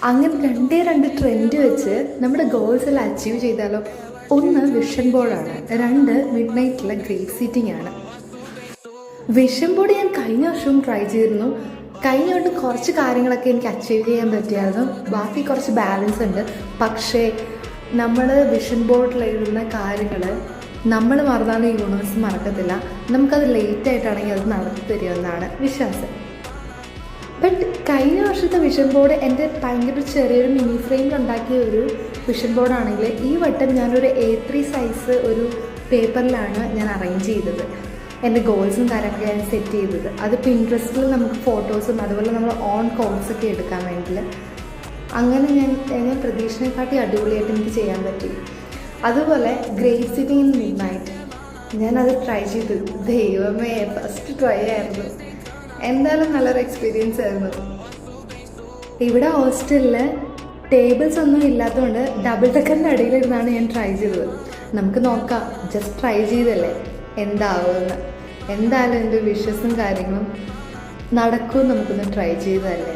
അങ്ങനെ രണ്ട് ട്രെൻഡ് വെച്ച് നമ്മുടെ ഗോൾസ് എല്ലാം അച്ചീവ് ചെയ്താലോ. ഒന്ന് വിഷൻ ബോർഡാണ്, രണ്ട് മിഡ് നൈറ്റിലെ ഗ്രേപ്പ് സീറ്റിംഗ് ആണ്. വിഷൻ ബോർഡ് ഞാൻ കഴിഞ്ഞ വർഷവും ട്രൈ ചെയ്തിരുന്നു. കഴിഞ്ഞ വട്ടം കുറച്ച് കാര്യങ്ങളൊക്കെ എനിക്ക് അച്ചീവ് ചെയ്യാൻ പറ്റിയായിരുന്നു, ബാക്കി കുറച്ച് ബാലൻസ് ഉണ്ട്. പക്ഷേ നമ്മൾ വിഷൻ ബോർഡിൽ എഴുതുന്ന കാര്യങ്ങൾ നമ്മൾ മറന്നാലും യൂണിവേഴ്സ് മറക്കത്തില്ല. നമുക്കത് ലേറ്റായിട്ടാണെങ്കിൽ അത് നടത്തി തരുമെന്നാണ് വിശ്വാസം. ബട്ട് കഴിഞ്ഞ വർഷത്തെ വിഷൻ ബോർഡ് എൻ്റെ ഭയങ്കര ചെറിയൊരു മിനി ഫ്രെയിമിൽ ഉണ്ടാക്കിയ ഒരു വിഷൻ ബോർഡാണെങ്കിൽ ഈ വട്ടം ഞാനൊരു A3 സൈസ് ഒരു പേപ്പറിലാണ് ഞാൻ അറേഞ്ച് ചെയ്തത്. എൻ്റെ ഗോൾസും കാര്യങ്ങളൊക്കെ ഞാൻ സെറ്റ് ചെയ്തത്. അത് പിൻട്രസ്റ്റിൽ നമുക്ക് ഫോട്ടോസും അതുപോലെ നമ്മൾ ഓൺ കോൾസൊക്കെ എടുക്കാൻ വേണ്ടിയിട്ട് അങ്ങനെ ഞാൻ പ്രതീക്ഷയെക്കാട്ടി അടിപൊളിയായിട്ട് എനിക്ക് ചെയ്യാൻ പറ്റി. അതുപോലെ grape sitting in mid night ഞാനത് ട്രൈ ചെയ്തു. ദൈവമേ, ഫസ്റ്റ് ട്രൈ ആയിരുന്നു. എന്തായാലും നല്ലൊരു എക്സ്പീരിയൻസ് ആയിരുന്നു. ഇവിടെ ഹോസ്റ്റലിൽ ടേബിൾസ് ഒന്നും ഇല്ലാത്തതുകൊണ്ട് ഡബിൾ ഡെക്കറിൻ്റെ അടിയിലിരുന്നാണ് ഞാൻ ട്രൈ ചെയ്തത്. നമുക്ക് നോക്കാം, ജസ്റ്റ് ട്രൈ ചെയ്തല്ലേ എന്താവുമെന്ന്. എന്തായാലും എൻ്റെ വിഷസും കാര്യങ്ങളും നടക്കും, നമുക്കൊന്ന് ട്രൈ ചെയ്തതല്ലേ.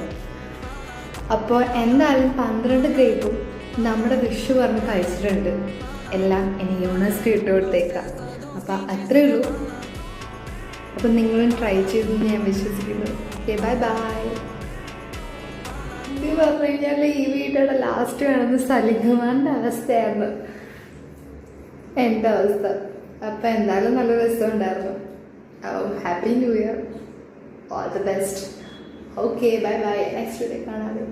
അപ്പോൾ എന്തായാലും 12 ഗ്രേപ്പും നമ്മുടെ വിഷു പറഞ്ഞ് കഴിച്ചിട്ടുണ്ട്. എല്ലാം ഇനി യൂണിവേഴ്സിറ്റി ഇട്ട് കൊടുത്തേക്കാം. അപ്പോൾ അത്രയേ ഉള്ളൂ. അപ്പം നിങ്ങളും ട്രൈ ചെയ്തെന്ന് ഞാൻ വിശ്വസിക്കുന്നു. Okay, bye bye. ഇത് പറഞ്ഞു കഴിഞ്ഞാൽ ഈ വീഡിയോയുടെ ലാസ്റ്റ് കാണുന്ന സലിംകുമാറിൻ്റെ അവസ്ഥയായിരുന്നു എൻ്റെ അവസ്ഥ. അപ്പം എന്തായാലും നല്ല രസമുണ്ടായിരുന്നു. Happy new year, all the best. Okay, bye bye. Next video കാണാം.